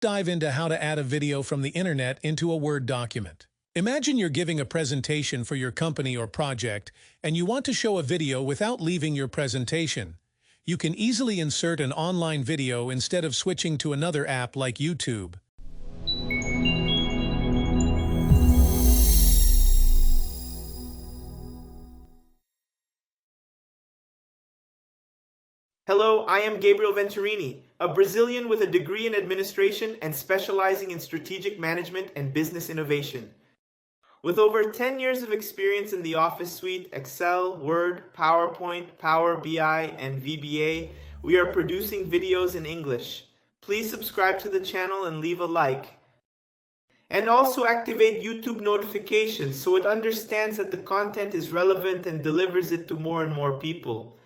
Dive into how to add a video from the internet into a Word document. Imagine you're giving a presentation for your company or project, and you want to show a video without leaving your presentation. You can easily insert an online video instead of switching to another app like YouTube. Hello, I am Gabriel Venturini, a Brazilian with a degree in administration and specializing in strategic management and business innovation. With over 10 years of experience in the Office suite, Excel, Word, PowerPoint, Power BI, and VBA, we are producing videos in English. Please subscribe to the channel and leave a like. And also activate YouTube notifications so it understands that the content is relevant and delivers it to more and more people.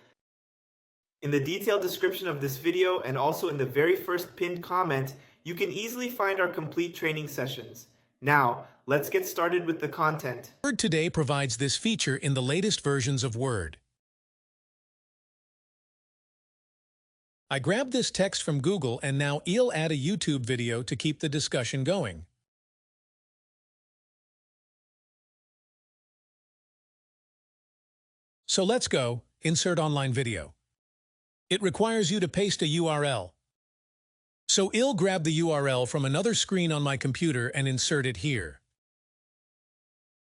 In the detailed description of this video and also in the very first pinned comment, you can easily find our complete training sessions. Now, let's get started with the content. Word today provides this feature in the latest versions of Word. I grabbed this text from Google and now I'll add a YouTube video to keep the discussion going. So let's go, insert online video. It requires you to paste a URL. So I'll grab the URL from another screen on my computer and insert it here.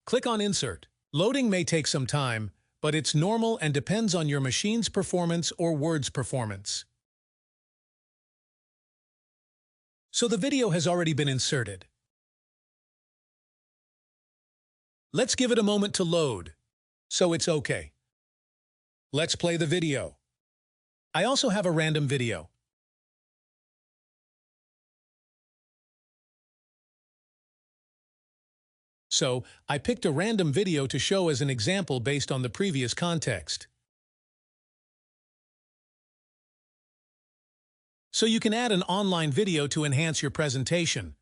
Click on Insert. Loading may take some time, but it's normal and depends on your machine's performance or Word's performance. So the video has already been inserted. Let's give it a moment to load. So it's okay. Let's play the video. I also have a random video. So, I picked a random video to show as an example based on the previous context. So you can add an online video to enhance your presentation.